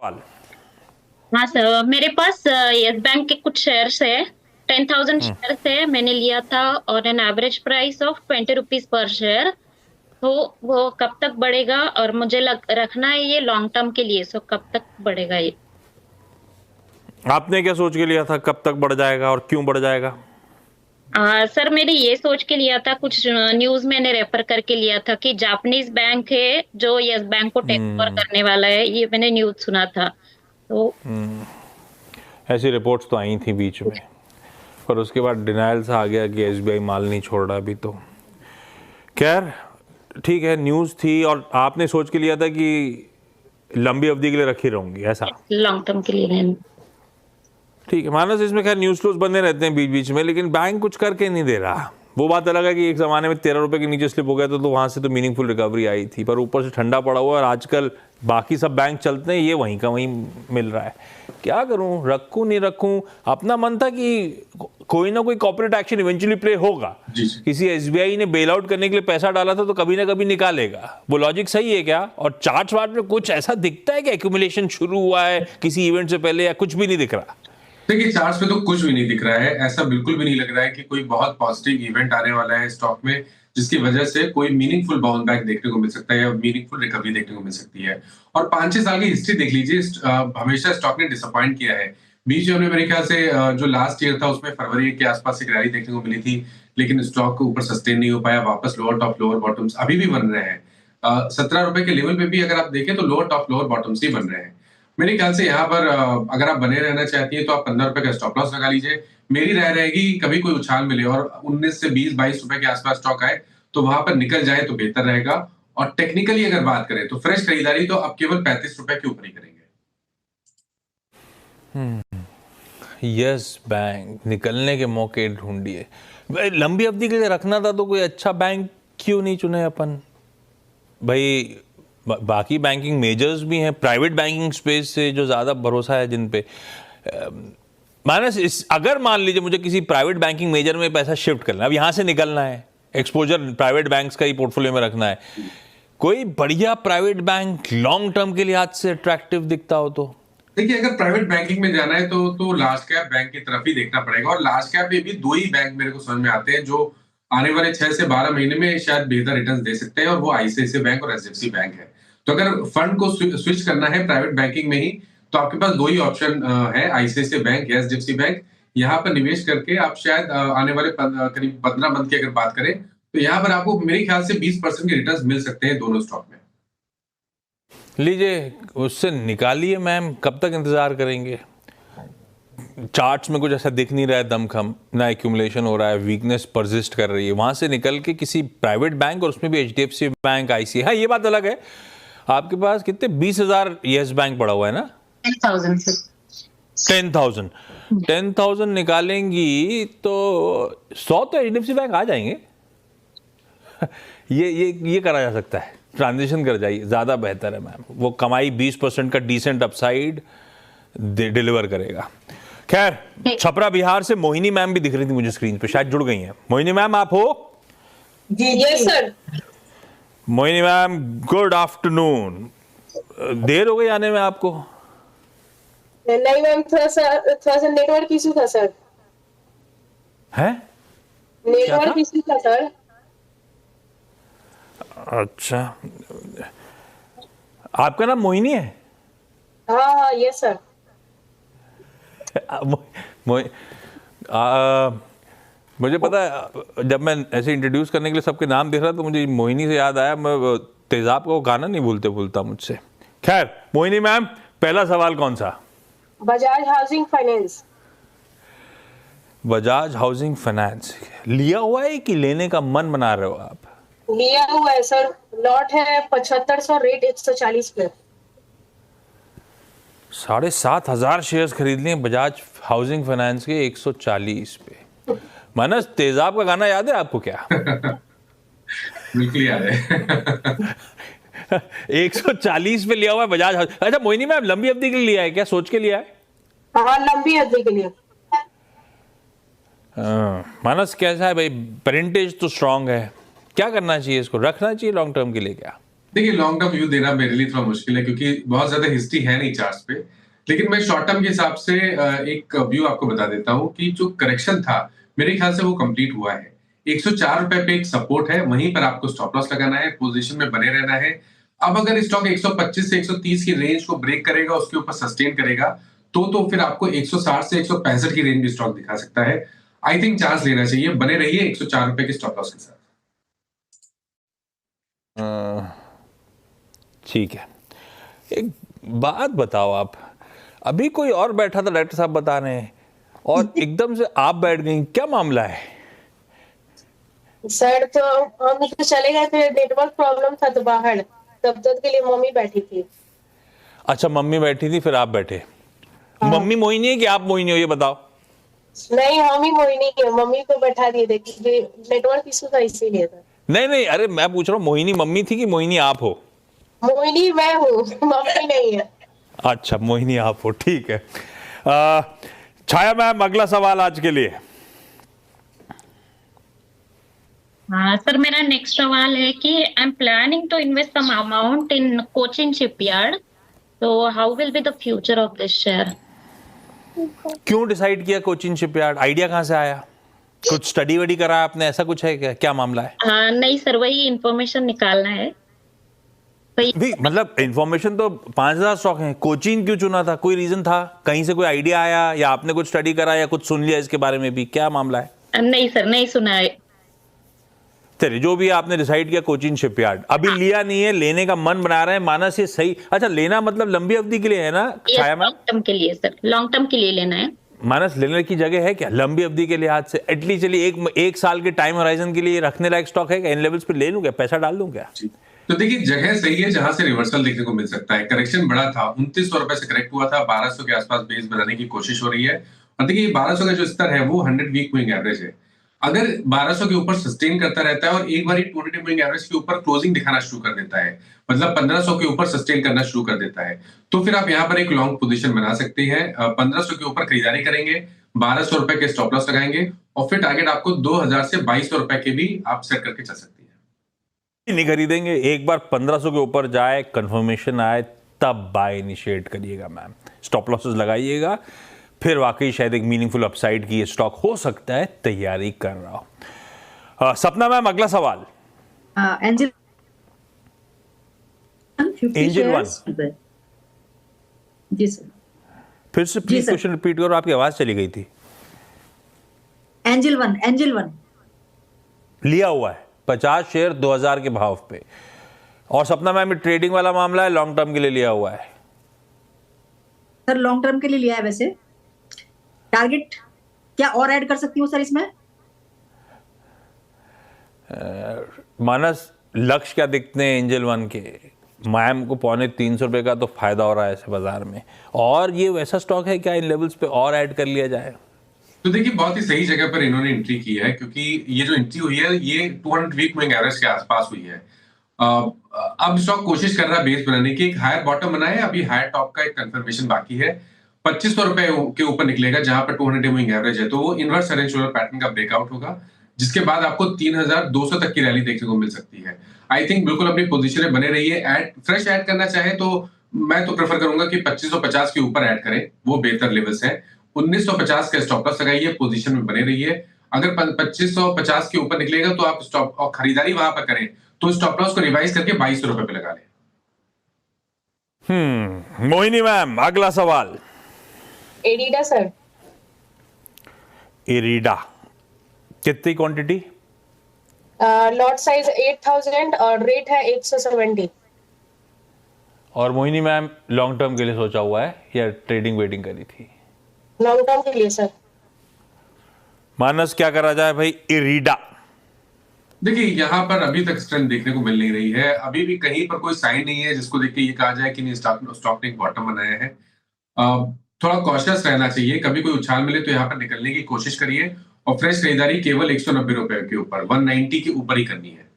सवाल। हाँ सर, मेरे पास यस बैंक के कुछ शेयर्स है। 10,000 हम्म, शेयर्स है, मैंने लिया था और an average price of 20 rupees per share. तो वो कब तक बढ़ेगा, और मुझे रखना है ये लॉन्ग टर्म के लिए, सो कब तक बढ़ेगा ये? आपने क्या सोच के लिया था कब तक बढ़ जाएगा और क्यों बढ़ जाएगा? सर मैंने ये सोच के लिया था, कुछ न्यूज मैंने रेफर करके लिया था कि जापानीज बैंक है जो यस बैंक को टेक ओवर करने वाला है, ये मैंने न्यूज सुना था। तो ऐसी रिपोर्ट्स तो आई थी बीच में, पर उसके बाद डिनाइल सा आ गया कि एसबीआई माल नहीं छोड़ रहा अभी। तो खैर ठीक है, न्यूज़ थी और आपने सोच के लिया था कि लंबी अवधि के लिए रखी रहूंगी, ऐसा? लॉन्ग टर्म के लिए मैंने। ठीक है मानस, इसमें खैर न्यूज़ फ्लोज बने रहते हैं बीच बीच में, लेकिन बैंक कुछ करके नहीं दे रहा। वो बात अलग है कि एक ज़माने में 13 रुपए के नीचे स्लिप हो गया तो वहाँ से तो मीनिंगफुल रिकवरी आई थी, पर ऊपर से ठंडा पड़ा हुआ और आजकल बाकी सब बैंक चलते हैं, ये वहीं का वहीं मिल रहा है। क्या करूं, रखूं नहीं रखूं? अपना मन था कि कोई ना कोई कॉर्पोरेट एक्शन इवेंचुअली प्ले होगा। जी जी। किसी एसबीआई ने बेल आउट करने के लिए पैसा डाला था तो कभी ना कभी निकालेगा। वो लॉजिक सही है क्या? और चार्ट वार्ट में कुछ ऐसा दिखता है कि एक्यूमुलेशन शुरू हुआ है किसी इवेंट से पहले, या कुछ भी नहीं दिख रहा? देखिए, चार्ट्स पे तो कुछ भी नहीं दिख रहा है। ऐसा बिल्कुल भी नहीं लग रहा है कि कोई बहुत पॉजिटिव इवेंट आने वाला है स्टॉक में, जिसकी वजह से कोई मीनिंगफुल बाउंस बैक देखने को मिल सकता है या मीनिंगफुल रिकवरी देखने को मिल सकती है। और 5-6 साल की हिस्ट्री देख लीजिए, हमेशा स्टॉक ने डिसअपॉइंट किया है। बीच में मेरे ख्याल से जो लास्ट ईयर था उसमें फरवरी के आसपास एक रैली देखने को मिली थी, लेकिन स्टॉक के ऊपर सस्टेन नहीं हो पाया, वापस लोअर टॉप लोअर बॉटम्स अभी भी बन रहे हैं। 17 रुपए के लेवल पे भी अगर आप देखें तो लोअर टॉप लोअर बॉटम्स ही बन रहे हैं। मेरे ख्याल से यहाँ पर अगर आप बने रहना चाहती हैं तो आप 15 रुपए का स्टॉप लॉस लगा लीजिए। मेरी राय रहेगी कि कभी कोई उछाल मिले और 19 से 20-22 रुपए के आसपास स्टॉक आए तो वहां पर निकल जाए तो बेहतर रहेगा। और टेक्निकली अगर बात करें तो फ्रेश खरीदारी तो आप केवल 35 रुपए के ऊपर ही करेंगे। यस बैंक निकलने के मौके ढूंढिए। लंबी अवधि के लिए रखना था तो कोई अच्छा बैंक क्यों नहीं चुने अपन भाई? बाकी बैंकिंग मेजर्स भी हैं, प्राइवेट बैंकिंग स्पेस से जो ज़्यादा भरोसा है जिन पे। मानस, इस अगर मान लीजिए मुझे किसी प्राइवेट बैंकिंग मेजर में पैसा शिफ्ट करना है, अब यहाँ से निकलना है, एक्सपोजर प्राइवेट बैंक्स का ही पोर्टफोलियो में रखना है, कोई बढ़िया प्राइवेट बैंक लॉन्ग टर्म के लिए आज से अट्रैक्टिव दिखता हो तो? देखिए, अगर प्राइवेट बैंकिंग में जाना है तो लार्ज कैप बैंक की तरफ ही देखना पड़ेगा। और लार्ज कैप में भी दो ही बैंक मेरे को समझ में आते हैं जो आने वाले 6 से 12 महीने में शायद बेहतर रिटर्न्स दे सकते हैं, और वो आईसीआईसीआई बैंक और एचडीएफसी बैंक है। तो अगर फंड को स्विच करना है प्राइवेट बैंकिंग में ही, तो आपके पास दो ही ऑप्शन है, आईसीआईसीआई बैंक या एचडीएफसी बैंक। यहाँ पर निवेश करके आप शायद आने वाले करीब 15 मंथ की अगर बात करें तो यहाँ पर आपको मेरे ख्याल से 20% के रिटर्न्स मिल सकते हैं दोनों स्टॉक में। लीजिए, उससे निकालिए मैम, कब तक इंतजार करेंगे? चार्ट्स में कुछ ऐसा दिख नहीं रहा है दमखम, ना एक्यूमुलेशन हो रहा है, वीकनेस परसिस्ट कर रही है। वहां से निकल के किसी प्राइवेट बैंक, और उसमें भी एचडीएफसी बैंक, आईसीआई, हाँ ये बात अलग है। आपके पास कितने 20,000 यस बैंक पड़ा हुआ है ना? 10,000 सर। 10,000 10,000 निकालेंगी तो 100 तो एचडीएफसी बैंक आ जाएंगे। ये करा जा सकता है, ट्रांजिशन कर जाइए, ज़्यादा बेहतर है मैम। वो कमाई 20% का डिसेंट अपसाइड डिलीवर करेगा। खैर, छपरा बिहार से मोहिनी मैम भी दिख रही थी मुझे स्क्रीन पे, शायद जुड़ गई हैं। मोहिनी मैम, आप हो? जी yes sir. Mohini ma'am, good afternoon. देर हो गई आने में आपको? नहीं मैम, थोड़ा सा नेटवर्क इशू था सर। है? नेटवर्क इशू था सर। अच्छा, आपका नाम मोहिनी है? हाँ हाँ यस सर। मुझे पता है, जब मैं ऐसे इंट्रोड्यूस करने के लिए सबके नाम देख रहा तो मुझे मोहिनी से याद आया, मैं तेजाब को गाना नहीं भूलता मुझसे। खैर मोहिनी मैम, पहला सवाल कौन सा? Bajaj housing finance. Bajaj housing finance लिया हुआ है कि लेने का मन बना रहे हो आप? लिया हुआ है सर, लॉट है 7500, रेट 140 पे। 7,500 शेयर्स खरीद लिए बजाज हाउसिंग फाइनेंस के 140 पे। मानस, तेजाब का गाना याद है आपको क्या? बिल्कुल याद है। 140 पे लिया हुआ है बजाज हाउस। अच्छा मोहिनी मैम, लंबी अवधि के लिए लिया है क्या, सोच के लिया है? हाँ लंबी अवधि के लिए। मानस कैसा है भाई? पेरेंटेज तो स्ट्रांग है, क्या करना चाहिए? इसको रखना चाहिए लॉन्ग टर्म के लिए क्या? देखिए लॉन्ग टर्म व्यू देना मेरे लिए थोड़ा मुश्किल है क्योंकि बहुत ज्यादा हिस्ट्री है नहीं चार्ट्स पे। लेकिन मैं शॉर्ट टर्म के हिसाब से एक व्यू आपको बता देता हूँ कि जो करेक्शन था मेरे ख्याल से वो कंप्लीट हुआ है। 104 रुपए पे एक सपोर्ट है, वहीं पर आपको स्टॉप लॉस लगाना है, पोजीशन में बने रहना है। अब अगर स्टॉक 125 से 130 की रेंज को ब्रेक करेगा, उसके ऊपर सस्टेन करेगा, तो फिर आपको 160 से 165 की रेंज में स्टॉक दिखा सकता है। आई थिंक चांस लेना चाहिए, बने रहिए 104 रुपए के स्टॉप लॉस के साथ। ठीक है, एक बात बताओ, आप अभी कोई और बैठा था, डॉक्टर साहब बता रहे हैं, और एकदम से आप बैठ गई, क्या मामला है? सर तो हम तो चले गए थे, नेटवर्क प्रॉब्लम था तो बाहर, तब तक के लिए मम्मी बैठी थी। अच्छा, मम्मी बैठी थी फिर आप बैठे। मम्मी मोहिनी है कि आप मोहिनी हो, ये बताओ। नहीं, हम ही मोहिनी है, मम्मी को बैठा दिए थे क्योंकि नेटवर्क इशू था इसीलिए था। नहीं नहीं, अरे मैं पूछ रहा हूँ मोहिनी मम्मी थी कि मोहिनी आप हो? मोहिनी मैं हूँ, मम्मी नहीं है। अच्छा, मोहिनी आप हो, ठीक है। छाया मैम, अगला सवाल आज के लिए। हाँ सर, मेरा नेक्स्ट सवाल है कि I am planning to invest some amount in Cochin shipyard, तो how will be the future of this share? क्यों डिसाइड किया कोचिन शिपयार्ड? आइडिया कहाँ से आया? कुछ स्टडी वडी करा आपने, ऐसा कुछ है क्या? क्या मामला है? नहीं सर, वही इंफॉर्मेशन निकालना है। भी मतलब इंफॉर्मेशन तो 5000 स्टॉक हैं, कोचिन क्यों चुना था? कोई रीजन था? कहीं से कोई आइडिया आया, या आपने कुछ स्टडी करा, या कुछ सुन लिया इसके बारे में भी? क्या मामला है? नहीं सर, नहीं सुना है। चलिए, जो भी आपने डिसाइड किया कोचिन शिपयार्ड, अभी लिया नहीं है, लेने का मन बना रहे हैं। मानस, ये सही? अच्छा, लेना मतलब लंबी अवधि के लिए है ना छाया मैम? लॉन्ग टर्म के लिए सर, लॉन्ग टर्म के लिए लेना है। मानस, लेने की जगह है क्या लंबी अवधि के लिहाज से? एटलीस्ट चलिए एक साल के टाइम होराइजन के लिए रखने लायक स्टॉक है क्या? इन लेवल्स पे ले लूं क्या? पैसा डाल दूं क्या? तो देखिए जगह सही है जहां से रिवर्सल देखने को मिल सकता है। करेक्शन बड़ा था, 2900 रुपए से करेक्ट हुआ था, 1200 के आसपास बेस बनाने की कोशिश हो रही है। और देखिए 1200 का जो स्तर है वो 100 वीक मूविंग एवरेज है। अगर 1200 के ऊपर सस्टेन करता रहता है और एक बार 200 मूविंग एवरेज के ऊपर क्लोजिंग दिखाना शुरू कर देता है, मतलब 1500 के ऊपर सस्टेन करना शुरू कर देता है, तो फिर आप यहाँ पर एक लॉन्ग पोजीशन बना सकते हैं। 1500 के ऊपर खरीदारी करेंगे, 1200 रुपए के स्टॉप लॉस लगाएंगे, और फिर टारगेट आपको 2000 से 2200 रुपए के भी आप सेट करके चल सकते हैं। नहीं खरीदेंगे, एक बार 1500 के ऊपर जाए, कंफर्मेशन आए, तब बाय इनिशिएट करिएगा मैम। स्टॉप लॉसेस लगाइएगा, फिर वाकई शायद एक मीनिंगफुल अपसाइड की ये स्टॉक हो सकता है, तैयारी कर रहा हो। सपना मैम, अगला सवाल। एंजल एंजल वन, जी सर। फिर से प्लीज क्वेश्चन रिपीट करो, आपकी आवाज चली गई थी। एंजल वन लिया हुआ है 50 शेयर 2000 के भाव पे, और सपना मैम ट्रेडिंग वाला मामला है, लॉन्ग टर्म के लिए लिया हुआ है? सर लॉन्ग टर्म के लिए लिया है। वैसे टारगेट क्या और ऐड कर सकती हूँ सर इसमें? मानस, लक्ष्य क्या दिखते हैं एंजल वन के? मैम को 350 रुपए का तो फायदा हो रहा है ऐसे बाजार में, और ये वैसा स्टॉक है क्या इन लेवल्स पे और ऐड कर लिया जाए? तो देखिए बहुत ही सही जगह पर इन्होंने एंट्री की है, क्योंकि ये जो एंट्री हुई है ये 200 वीक मूविंग एवरेज के आसपास हुई है। अब स्टॉक कोशिश कर रहा है बेस बनाने की, एक हायर बॉटम बनाए, अभी हायर टॉप का एक कंफर्मेशन बाकी है। 2500 रुपए के ऊपर निकलेगा जहां पर 200 मूविंग एवरेज है, तो वो इनवर्स रेंज पैटर्न का ब्रेकआउट होगा, जिसके बाद आपको 3200 तक की रैली देखने को मिल सकती है। आई थिंक बिल्कुल अपनी पोजीशन में बने रहिए। फ्रेश ऐड करना चाहे तो मैं तो प्रेफर करूंगा कि 2550 के ऊपर ऐड करें, वो बेहतर लेवल्स है। 1950 का स्टॉप लॉस लगाइए, पोजीशन में बने रहिए। अगर 2550 के ऊपर निकलेगा तो आप स्टॉप और खरीदारी वहां पर करें, तो स्टॉप लॉस को रिवाइज करके 2200 रुपए पे लगा लें। मोहिनी मैम, अगला सवाल। एडिडा सर। एरिडा, कितनी क्वांटिटी? लॉट साइज 8000 और रेट है 170। और मोहिनी मैम लॉन्ग टर्म के लिए सोचा हुआ है या ट्रेडिंग वेडिंग करी थी? लॉन्ग टर्म के लिए सर। मानस, क्या करा जाए भाई एरिडा? देखिए यहाँ पर अभी तक स्ट्रेंथ देखने को मिल नहीं रही है, अभी भी कहीं पर कोई साइन नहीं है जिसको देख के ये कहा जाए कि नहीं स्टॉक ने एक बॉटम बनाया है। थोड़ा कॉशियस रहना चाहिए, कभी कोई उछाल मिले तो यहाँ पर निकलने की कोशिश करिए, और फ्रेश खरीदारी केवल 190 रुपए के ऊपर, 190 के ऊपर ही करनी है।